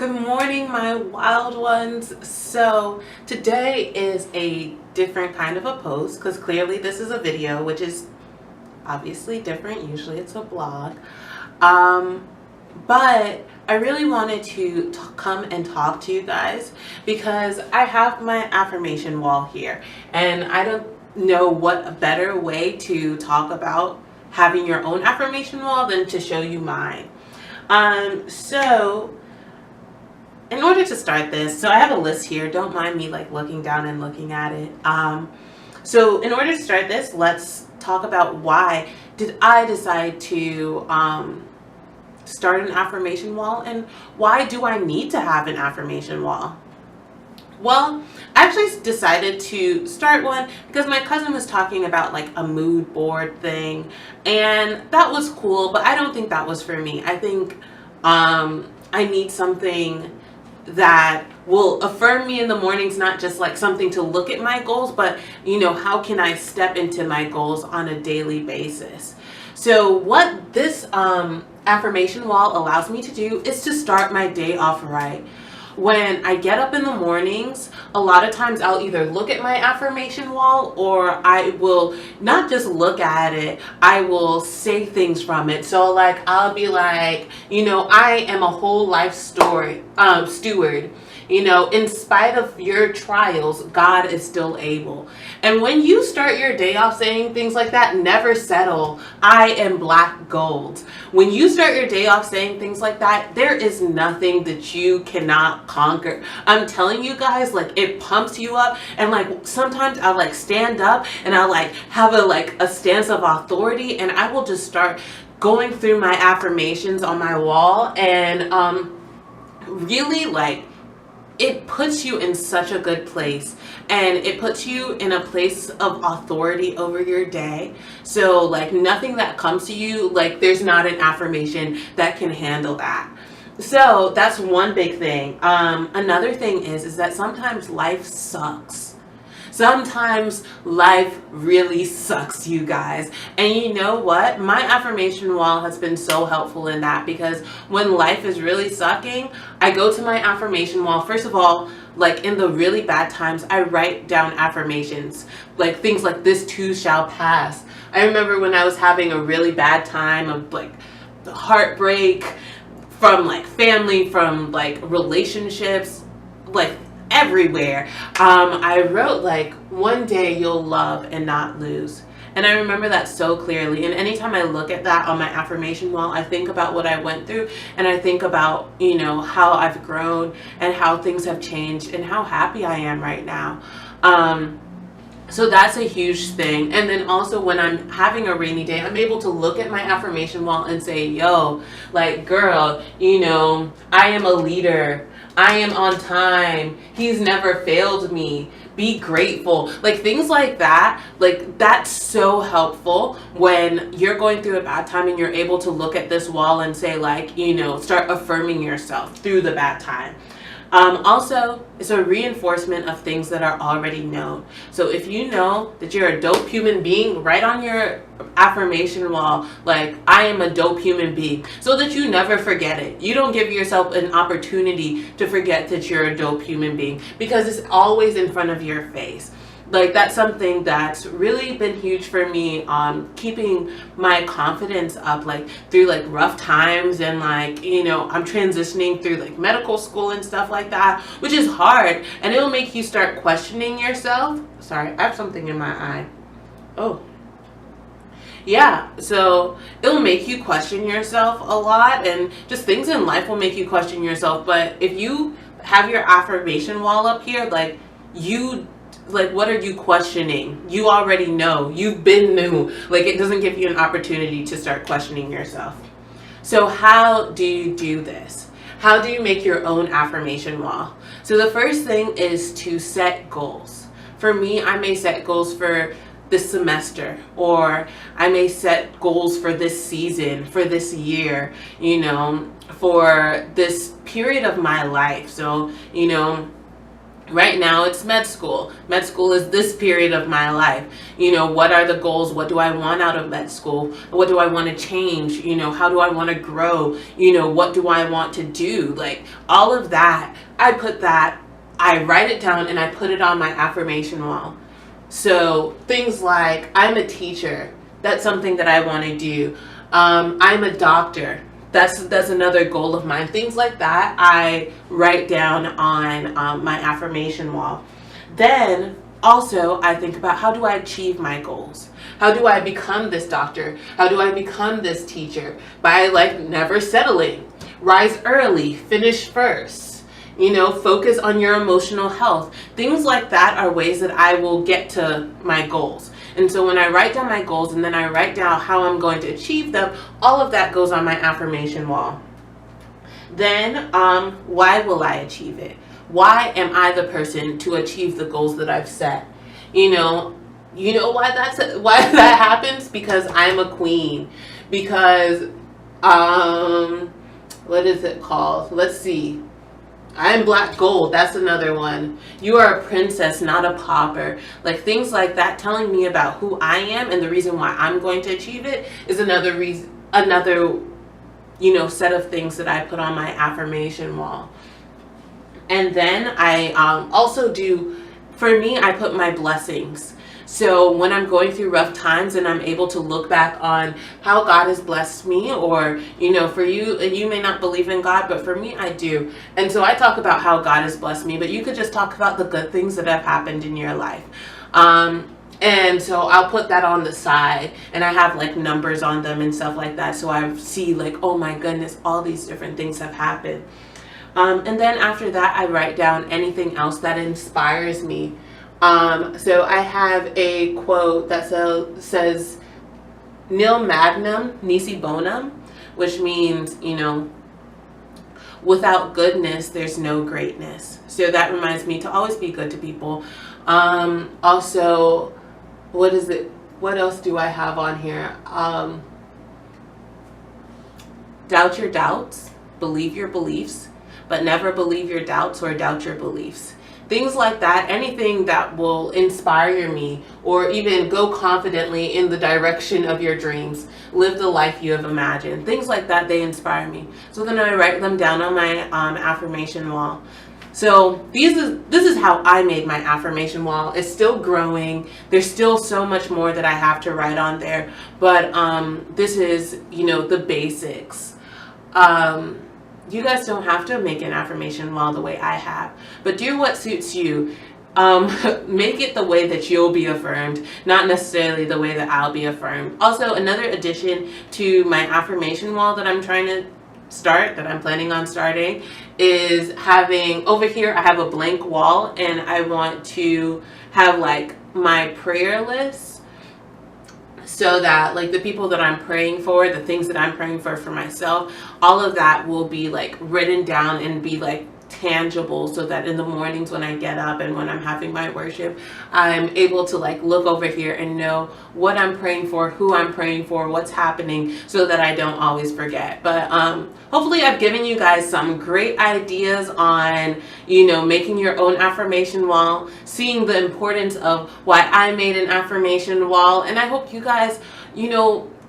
Good morning, my wild ones. So today is a different kind of a post because clearly this is a video, which is obviously different. Usually it's a blog. But I really wanted to come and talk to you guys because I have my affirmation wall here, and I don't know what a better way to talk about having your own affirmation wall than to show you mine. So in order to start this, so I have a list here. Don't mind me like looking down and looking at it. So in order to start this, let's talk about why did I decide to start an affirmation wall, and why do I need to have an affirmation wall? Well, I actually decided to start one because my cousin was talking about like a mood board thing, and that was cool, but I don't think that was for me. I think I need something that will affirm me in the mornings, not just like something to look at my goals, but how can I step into my goals on a daily basis? So what this affirmation wall allows me to do is to start my day off right. When I get up in the mornings, a lot of times I'll either look at my affirmation wall, or I will not just look at it, I will say things from it. So like I'll be like, I am a whole life steward. In spite of your trials, God is still able. And when you start your day off saying things like that, never settle, I am black gold. When you start your day off saying things like that, there is nothing that you cannot conquer. I'm telling you guys, like, it pumps you up. And like sometimes I'll like stand up and I'll like have a stance of authority, and I will just start going through my affirmations on my wall, and really like it puts you in such a good place, and it puts you in a place of authority over your day. So like nothing that comes to you, like there's not an affirmation that can handle that. So that's one big thing. Another thing is that sometimes life sucks. Sometimes life really sucks, you guys. And you know what? My affirmation wall has been so helpful in that, because when life is really sucking, I go to my affirmation wall. First of all, like in the really bad times, I write down affirmations, like things like "this too shall pass." I remember when I was having a really bad time of like heartbreak from like family, from like relationships, like everywhere. I wrote like, "one day you'll love and not lose." And I remember that so clearly. And anytime I look at that on my affirmation wall, I think about what I went through, and I think about, how I've grown and how things have changed and how happy I am right now. So that's a huge thing. And then also when I'm having a rainy day, I'm able to look at my affirmation wall and say, yo, like, girl, I am a leader. I am on time. He's never failed me. Be grateful. Like things like that. Like that's so helpful when you're going through a bad time and you're able to look at this wall and say like, start affirming yourself through the bad time. Also, it's a reinforcement of things that are already known. So if you know that you're a dope human being, write on your affirmation wall, like, I am a dope human being, so that you never forget it. You don't give yourself an opportunity to forget that you're a dope human being, because it's always in front of your face. Like that's something that's really been huge for me, keeping my confidence up, like through like rough times, and like I'm transitioning through like medical school and stuff like that, which is hard, and it'll make you start questioning yourself. Sorry, I have something in my eye. Oh yeah, so it'll make you question yourself a lot, and just things in life will make you question yourself. But if you have your affirmation wall up here, like what are you questioning? You already know. You've been new. Like it doesn't give you an opportunity to start questioning yourself. So how do you do this? How do you make your own affirmation wall? So the first thing is to set goals. For me, I may set goals for this semester, or I may set goals for this season, for this year, for this period of my life. So, Right now it's med school. Med school is this period of my life. What are the goals? What do I want out of med school? What do I want to change? How do I want to grow? What do I want to do? Like all of that, I write it down and I put it on my affirmation wall. So things like, I'm a teacher. That's something that I want to do. I'm a doctor. That's another goal of mine. Things like that I write down on my affirmation wall. Then also I think about, how do I achieve my goals? How do I become this doctor? How do I become this teacher? By never settling. Rise early, finish first. Focus on your emotional health. Things like that are ways that I will get to my goals. And so when I write down my goals and then I write down how I'm going to achieve them, all of that goes on my affirmation wall. Then, why will I achieve it? Why am I the person to achieve the goals that I've set? Why that happens? Because I'm a queen. Because, what is it called? Let's see. I'm black gold. That's another one. You are a princess, not a pauper. Things like that, telling me about who I am and the reason why I'm going to achieve it is another set of things that I put on my affirmation wall. And then I also do, for me, I put my blessings. So when I'm going through rough times and I'm able to look back on how God has blessed me, or, for you may not believe in God, but for me, I do. And so I talk about how God has blessed me, but you could just talk about the good things that have happened in your life. And so I'll put that on the side, and I have numbers on them and stuff like that. So I see oh my goodness, all these different things have happened. And then after that, I write down anything else that inspires me. So I have a quote that says, Nil magnum nisi bonum, which means, without goodness, there's no greatness. So that reminds me to always be good to people. Also, what is it? What else do I have on here? Doubt your doubts, believe your beliefs, but never believe your doubts or doubt your beliefs. Things like that, anything that will inspire me or even go confidently in the direction of your dreams. Live the life you have imagined. Things like that, they inspire me. So then I write them down on my affirmation wall. So this is how I made my affirmation wall. It's still growing. There's still so much more that I have to write on there. But this is, the basics. You guys don't have to make an affirmation wall the way I have, but do what suits you. Make it the way that you'll be affirmed, not necessarily the way that I'll be affirmed. Also, another addition to my affirmation wall that I'm planning on starting, is having, over here I have a blank wall, and I want to have my prayer list. So that the people that I'm praying for, the things that I'm praying for myself, all of that will be written down and be tangible, so that in the mornings when I get up and when I'm having my worship, I'm able to look over here and know what I'm praying for, who I'm praying for, what's happening, so that I don't always forget. But hopefully I've given you guys some great ideas on making your own affirmation wall, seeing the importance of why I made an affirmation wall, and I hope you guys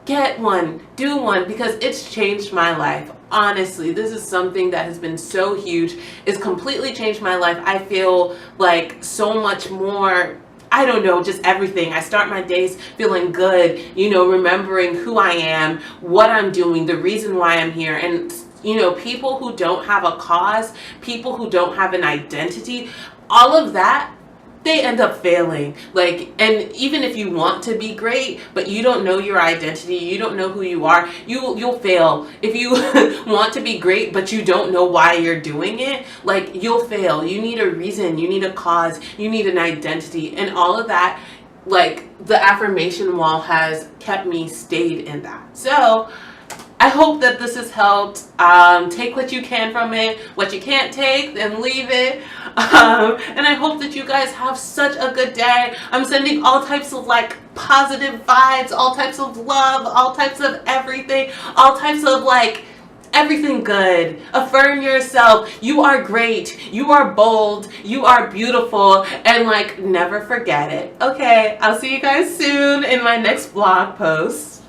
get one, do one, because it's changed my life. Honestly, this is something that has been so huge. It's completely changed my life. I feel so much more, I don't know, just everything. I start my days feeling good, remembering who I am, what I'm doing, the reason why I'm here. And, people who don't have a cause, people who don't have an identity, all of that, they end up failing. And even if you want to be great, but you don't know your identity, you don't know who you are, you'll fail. If you want to be great, but you don't know why you're doing it, you'll fail. You need a reason, you need a cause, you need an identity, and all of that, the affirmation wall has kept me stayed in that. So I hope that this has helped. Take what you can from it. What you can't take, then leave it. And I hope that you guys have such a good day. I'm sending all types of positive vibes, all types of love, all types of everything, all types of everything good. Affirm yourself. You are great. You are bold. You are beautiful. And like, never forget it. Okay, I'll see you guys soon in my next blog post.